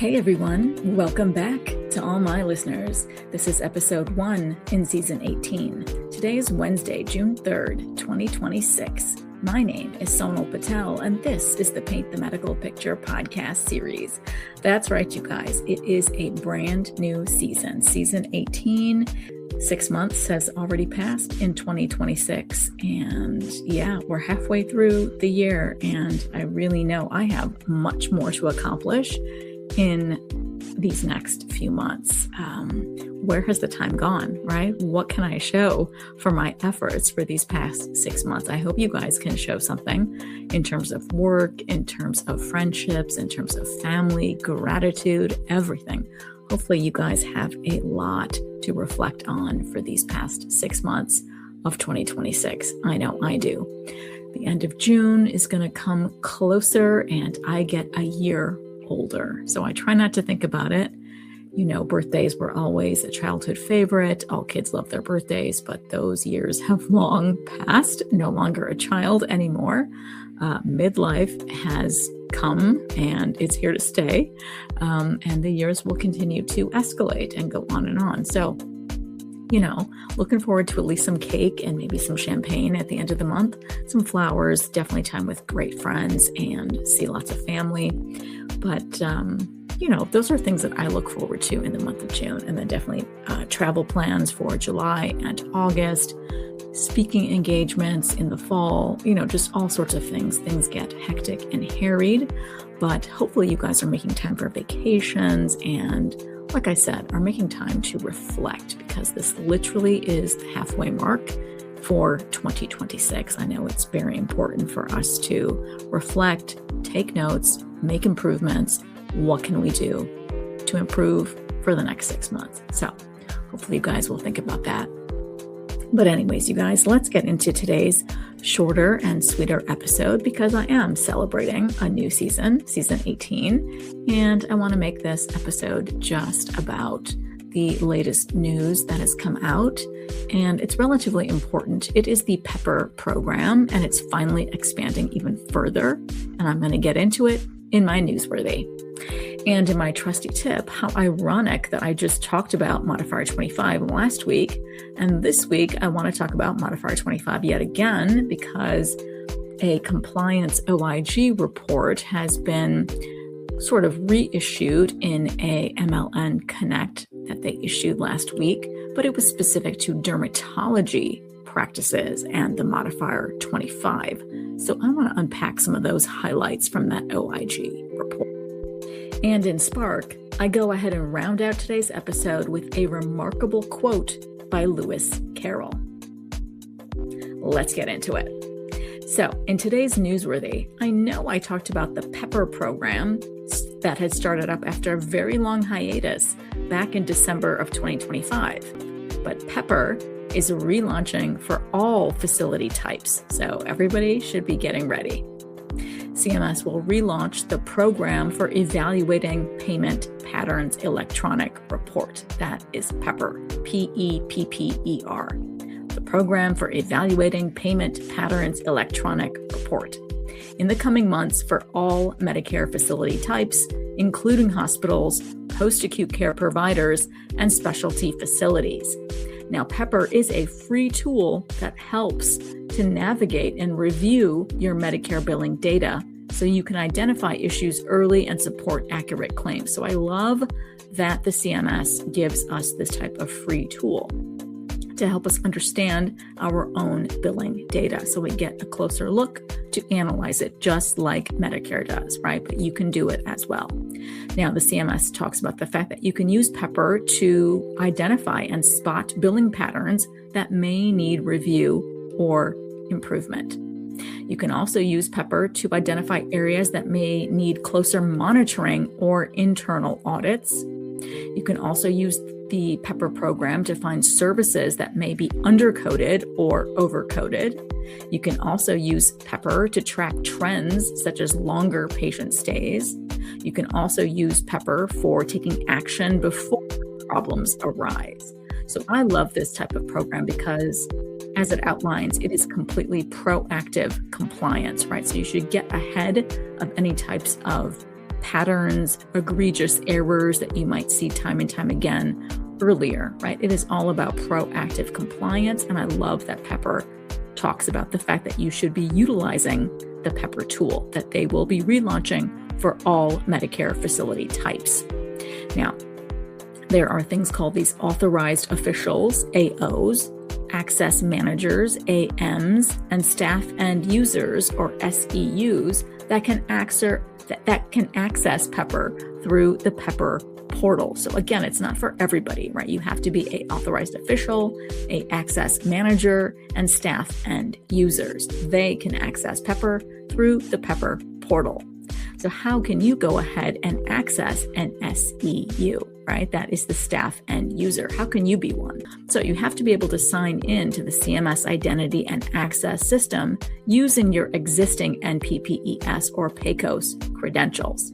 Hey everyone, welcome back to all my listeners. This is episode 1 in season 18. Today is Wednesday, June 3rd, 2026. My name is Sonal Patel, and this is the Paint the Medical Picture podcast series. That's right, you guys. It is a brand new season, season 18. 6 months has already passed in 2026, and we're halfway through the year, and I really know I have much more to accomplish in these next few months. Where has the time gone, right? What can I show for my efforts for these past 6 months? I hope you guys can show something in terms of work, in terms of friendships, in terms of family, gratitude, everything. Hopefully you guys have a lot to reflect on for these past 6 months of 2026. I know I do. The end of June is going to come closer, and I get a year older. So I try not to think about it. You know, birthdays were always a childhood favorite. All kids love their birthdays, but those years have long passed. No longer a child anymore. Midlife has come and it's here to stay. And the years will continue to escalate and go on and on. So, looking forward to at least some cake and maybe some champagne at the end of the month, some flowers, definitely time with great friends and see lots of family. But, those are things that I look forward to in the month of June. And then definitely travel plans for July and August, speaking engagements in the fall, just all sorts of things. Things get hectic and harried, but hopefully you guys are making time for vacations and, like I said, are making time to reflect, because this literally is the halfway mark for 2026. I know it's very important for us to reflect, take notes, make improvements. What can we do to improve for the next 6 months? So hopefully you guys will think about that. But anyways, you guys, let's get into today's shorter and sweeter episode, because I am celebrating a new season, season 18, and I want to make this episode just about the latest news that has come out, and it's relatively important. It is the Pepper program, and it's finally expanding even further, and I'm going to get into it in my Newsworthy. And in my Trusty tip, how ironic that I just talked about Modifier 25 last week, and this week I want to talk about Modifier 25 yet again, because a compliance OIG report has been sort of reissued in a MLN Connect that they issued last week, but it was specific to dermatology practices and the Modifier 25. So I want to unpack some of those highlights from that OIG report. And in Spark, I go ahead and round out today's episode with a remarkable quote by Lewis Carroll. Let's get into it. So in today's Newsworthy, I know I talked about the Pepper program that had started up after a very long hiatus back in December of 2025. But Pepper is relaunching for all facility types, so everybody should be getting ready. CMS will relaunch the Program for Evaluating Payment Patterns Electronic Report. That is Pepper, P-E-P-P-E-R. The Program for Evaluating Payment Patterns Electronic Report. In the coming months for all Medicare facility types, including hospitals, post-acute care providers, and specialty facilities. Now, Pepper is a free tool that helps to navigate and review your Medicare billing data so you can identify issues early and support accurate claims. So I love that the CMS gives us this type of free tool to help us understand our own billing data, so we get a closer look to analyze it, just like Medicare does, right? But you can do it as well. Now, the CMS talks about the fact that you can use Pepper to identify and spot billing patterns that may need review or improvement. You can also use Pepper to identify areas that may need closer monitoring or internal audits. You can also use the Pepper program to find services that may be undercoded or overcoded. You can also use Pepper to track trends such as longer patient stays. You can also use Pepper for taking action before problems arise. So I love this type of program because, as it outlines, it is completely proactive compliance, right? So you should get ahead of any types of patterns, egregious errors that you might see time and time again earlier, right? It is all about proactive compliance. And I love that Pepper talks about the fact that you should be utilizing the Pepper tool that they will be relaunching for all Medicare facility types. Now, there are things called these authorized officials, AOs, access managers, AMs, and staff end users, or SEUs, that can access Pepper through the Pepper portal. So again, it's not for everybody, right? You have to be an authorized official, a access manager, and staff end users. They can access Pepper through the Pepper portal. So how can you go ahead and access an SEU, right? That is the staff end user. How can you be one? So you have to be able to sign in to the CMS Identity and Access System using your existing NPPES or PACOS credentials.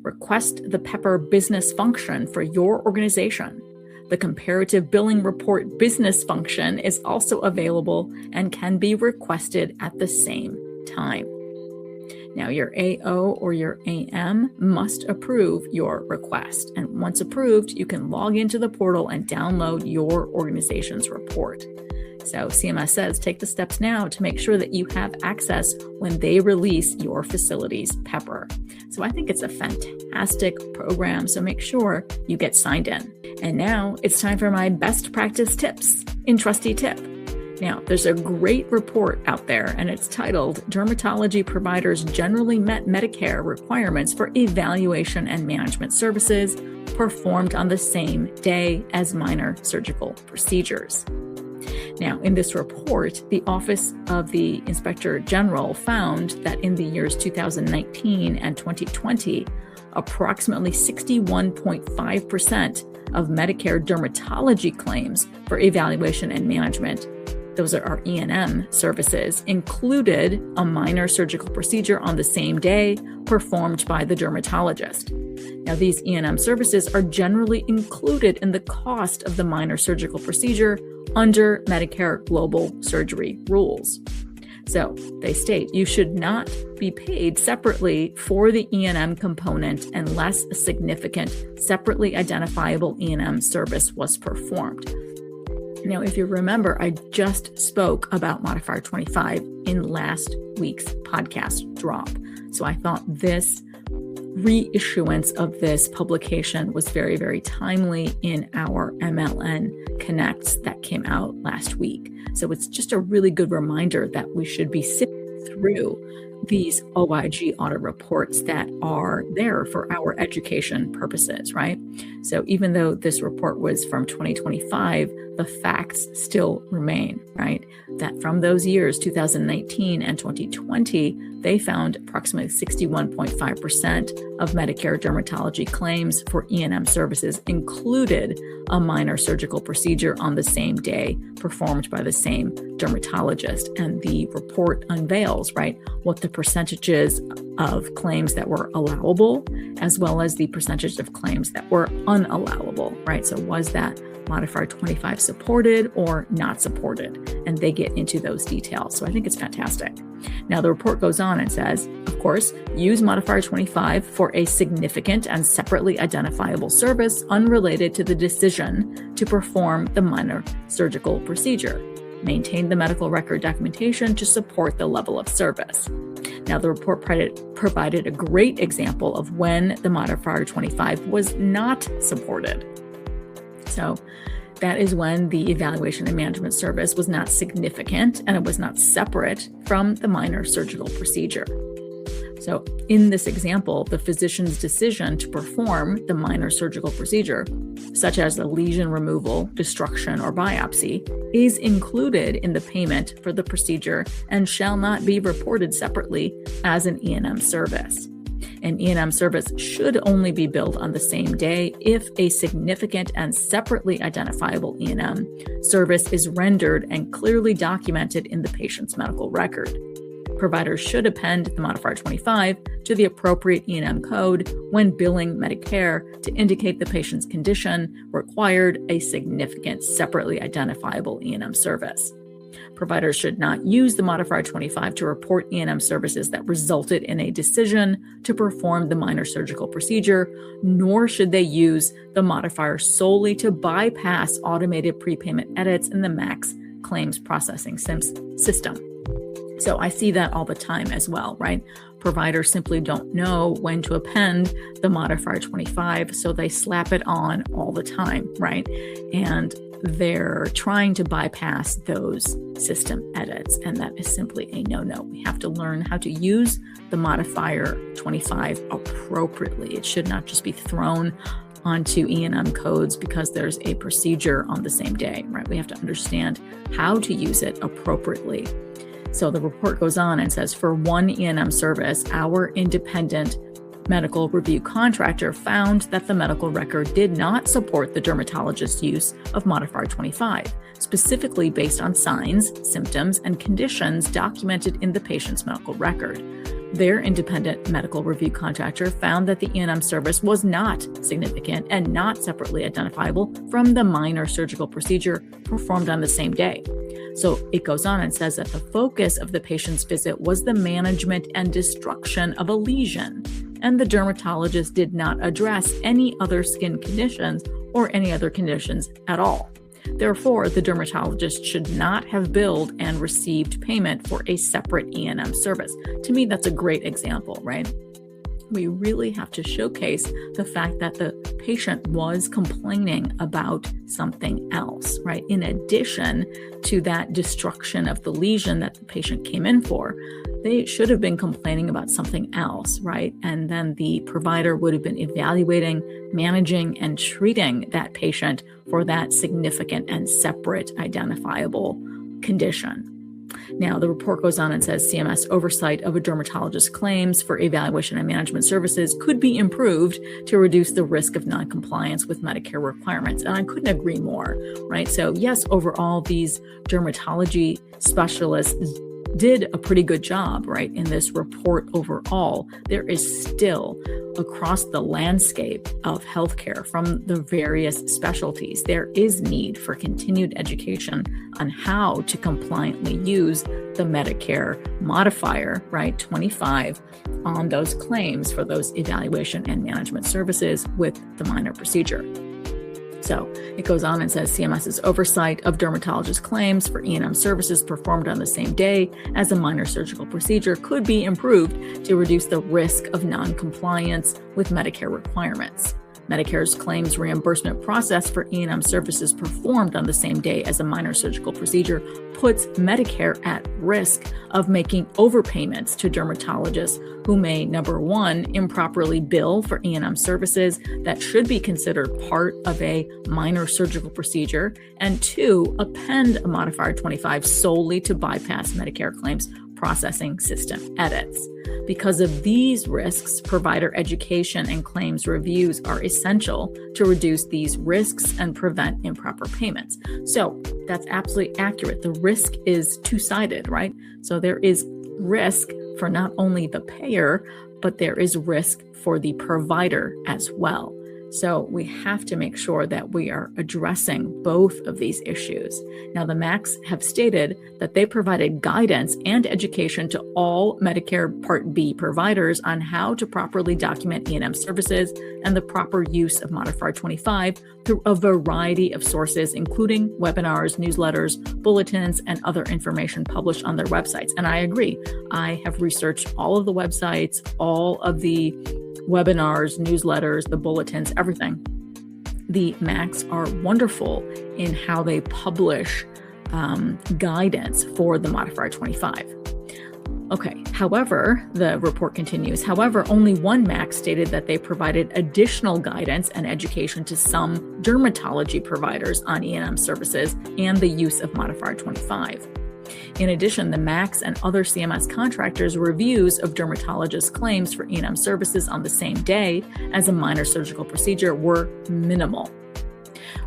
Request the Pepper business function for your organization. The Comparative Billing Report business function is also available and can be requested at the same time. Now, your AO or your AM must approve your request. And once approved, you can log into the portal and download your organization's report. So CMS says take the steps now to make sure that you have access when they release your facility's Pepper. So I think it's a fantastic program. So make sure you get signed in. And now it's time for my best practice tips in Trusty Tip. Now, there's a great report out there, and it's titled Dermatology Providers Generally Met Medicare Requirements for Evaluation and Management Services Performed on the Same Day as Minor Surgical Procedures. Now, in this report, the Office of the Inspector General found that in the years 2019 and 2020, approximately 61.5% of Medicare dermatology claims for evaluation and management, those are our E&M services, included a minor surgical procedure on the same day performed by the dermatologist. Now, these E&M services are generally included in the cost of the minor surgical procedure under Medicare Global Surgery rules. So they state you should not be paid separately for the E&M component unless a significant, separately identifiable E&M service was performed. Now, if you remember, I just spoke about Modifier 25 in last week's podcast drop. So I thought this reissuance of this publication was very, very timely in our MLN Connects that came out last week. So it's just a really good reminder that we should be sifting through these OIG audit reports that are there for our education purposes, right? So even though this report was from 2025, the facts still remain, right? That from those years, 2019 and 2020, they found approximately 61.5% of Medicare dermatology claims for E&M services included a minor surgical procedure on the same day performed by the same dermatologist. And the report unveils, right, what the percentages of claims that were allowable, as well as the percentage of claims that were unallowable, right? So was that Modifier 25 supported or not supported? And they get into those details. So I think it's fantastic. Now, the report goes on and says, of course, use Modifier 25 for a significant and separately identifiable service unrelated to the decision to perform the minor surgical procedure. Maintain the medical record documentation to support the level of service. Now, the report provided a great example of when the Modifier 25 was not supported. So that is when the evaluation and management service was not significant and it was not separate from the minor surgical procedure. So in this example, the physician's decision to perform the minor surgical procedure, such as the lesion removal, destruction, or biopsy, is included in the payment for the procedure and shall not be reported separately as an E&M service. An E&M service should only be billed on the same day if a significant and separately identifiable E&M service is rendered and clearly documented in the patient's medical record. Providers should append the Modifier 25 to the appropriate E&M code when billing Medicare to indicate the patient's condition required a significant, separately identifiable E&M service. Providers should not use the Modifier 25 to report E&M services that resulted in a decision to perform the minor surgical procedure, nor should they use the modifier solely to bypass automated prepayment edits in the MAC's claims processing system. So I see that all the time as well, right? Providers simply don't know when to append the Modifier 25, so they slap it on all the time, right? And they're trying to bypass those system edits, and that is simply a no-no. We have to learn how to use the Modifier 25 appropriately. It should not just be thrown onto E&M codes because there's a procedure on the same day, right? We have to understand how to use it appropriately. So the report goes on and says, for one E&M service, our independent medical review contractor found that the medical record did not support the dermatologist's use of Modifier 25, specifically based on signs, symptoms, and conditions documented in the patient's medical record. Their independent medical review contractor found that the E&M service was not significant and not separately identifiable from the minor surgical procedure performed on the same day. So it goes on and says that the focus of the patient's visit was the management and destruction of a lesion, and the dermatologist did not address any other skin conditions or any other conditions at all. Therefore, the dermatologist should not have billed and received payment for a separate E&M service. To me, that's a great example, right? We really have to showcase the fact that the patient was complaining about something else, right? In addition to that destruction of the lesion that the patient came in for, they should have been complaining about something else, right? And then the provider would have been evaluating, managing, and treating that patient for that significant and separate identifiable condition. Now, the report goes on and says CMS oversight of a dermatologist's claims for evaluation and management services could be improved to reduce the risk of noncompliance with Medicare requirements. And I couldn't agree more, right? So yes, overall, these dermatology specialists did a pretty good job, right? In this report overall, there is still across the landscape of healthcare from the various specialties, there is need for continued education on how to compliantly use the Medicare modifier, right, 25 on those claims for those evaluation and management services with the minor procedure. So it goes on and says CMS's oversight of dermatologist claims for E&M services performed on the same day as a minor surgical procedure could be improved to reduce the risk of noncompliance with Medicare requirements. Medicare's claims reimbursement process for E&M services performed on the same day as a minor surgical procedure puts Medicare at risk of making overpayments to dermatologists who may, number one, improperly bill for E&M services that should be considered part of a minor surgical procedure, and two, append a Modifier 25 solely to bypass Medicare claims processing system edits. Because of these risks, provider education and claims reviews are essential to reduce these risks and prevent improper payments. So that's absolutely accurate. The risk is two-sided, right? So there is risk for not only the payer, but there is risk for the provider as well. So we have to make sure that we are addressing both of these issues. Now, the MACs have stated that they provided guidance and education to all Medicare Part B providers on how to properly document E&M services and the proper use of Modifier 25 through a variety of sources, including webinars, newsletters, bulletins, and other information published on their websites. And I agree. I have researched all of the websites, all of the webinars, newsletters, the bulletins, everything. The MACs are wonderful in how they publish guidance for the Modifier 25. Okay, however, the report continues, only one MAC stated that they provided additional guidance and education to some dermatology providers on E&M services and the use of Modifier 25. In addition, the MACs and other CMS contractors' reviews of dermatologists' claims for E&M services on the same day as a minor surgical procedure were minimal.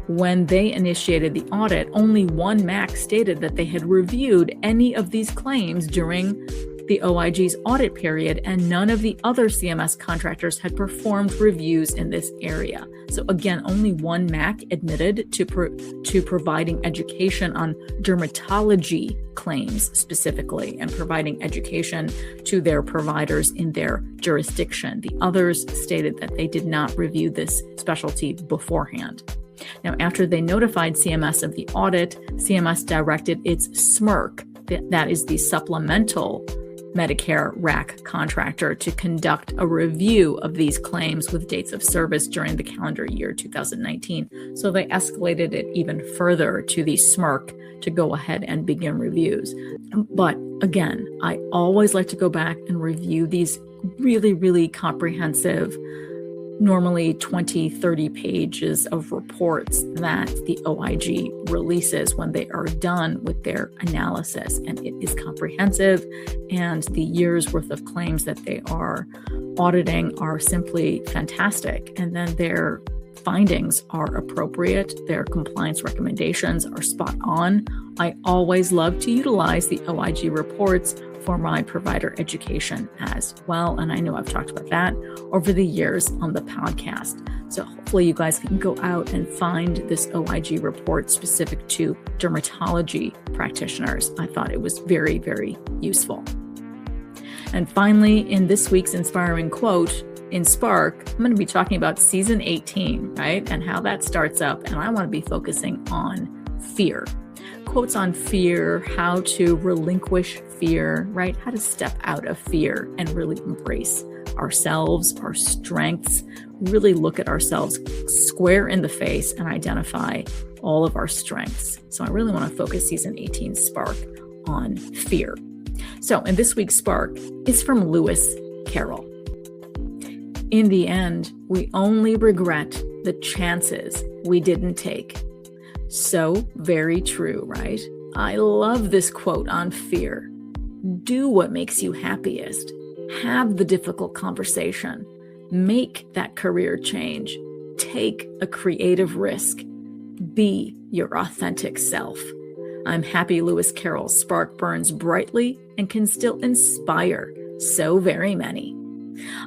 When they initiated the audit, only one MAC stated that they had reviewed any of these claims during the OIG's audit period, and none of the other CMS contractors had performed reviews in this area. So again, only one MAC admitted to providing education on dermatology claims specifically and providing education to their providers in their jurisdiction. The others stated that they did not review this specialty beforehand. Now, after they notified CMS of the audit, CMS directed its SMRC, that is the supplemental Medicare RAC contractor, to conduct a review of these claims with dates of service during the calendar year 2019. So they escalated it even further to the SMRC to go ahead and begin reviews. But again, I always like to go back and review these really, really comprehensive, normally 20, 30 pages of reports that the OIG releases when they are done with their analysis. And it is comprehensive, and the year's worth of claims that they are auditing are simply fantastic. And then their findings are appropriate. Their compliance recommendations are spot on. I always love to utilize the OIG reports for my provider education as well. And I know I've talked about that over the years on the podcast. So hopefully you guys can go out and find this OIG report specific to dermatology practitioners. I thought it was very, very useful. And finally, in this week's inspiring quote, in Spark, I'm going to be talking about season 18, right? And how that starts up. And I want to be focusing on fear. Quotes on fear, how to relinquish fear, right? How to step out of fear and really embrace ourselves, our strengths, really look at ourselves square in the face and identify all of our strengths. So I really want to focus season 18 Spark on fear. So in this week's Spark, it's from Lewis Carroll. In the end, we only regret the chances we didn't take. So very true, right? I love this quote on fear. Do what makes you happiest. Have the difficult conversation. Make that career change. Take a creative risk. Be your authentic self. I'm happy Lewis Carroll's spark burns brightly and can still inspire so very many.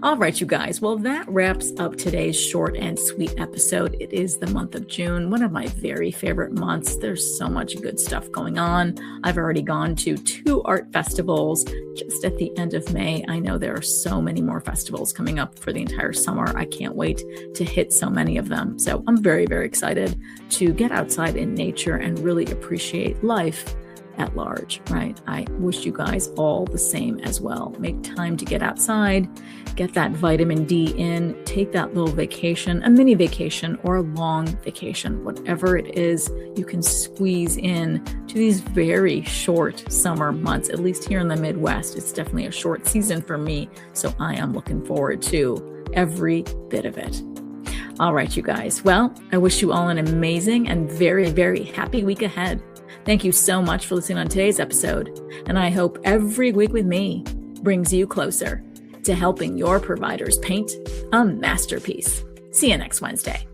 All right, you guys. Well, that wraps up today's short and sweet episode. It is the month of June, one of my very favorite months. There's so much good stuff going on. I've already gone to 2 art festivals just at the end of May. I know there are so many more festivals coming up for the entire summer. I can't wait to hit so many of them. So I'm very, very excited to get outside in nature and really appreciate life at large, right? I wish you guys all the same as well. Make time to get outside, get that vitamin D in, take that little vacation, a mini vacation or a long vacation, whatever it is you can squeeze in to these very short summer months. At least here in the Midwest, it's definitely a short season for me. So I am looking forward to every bit of it. All right, you guys. Well, I wish you all an amazing and very, very happy week ahead. Thank you so much for listening on today's episode, and I hope every week with me brings you closer to helping your providers paint a masterpiece. See you next Wednesday.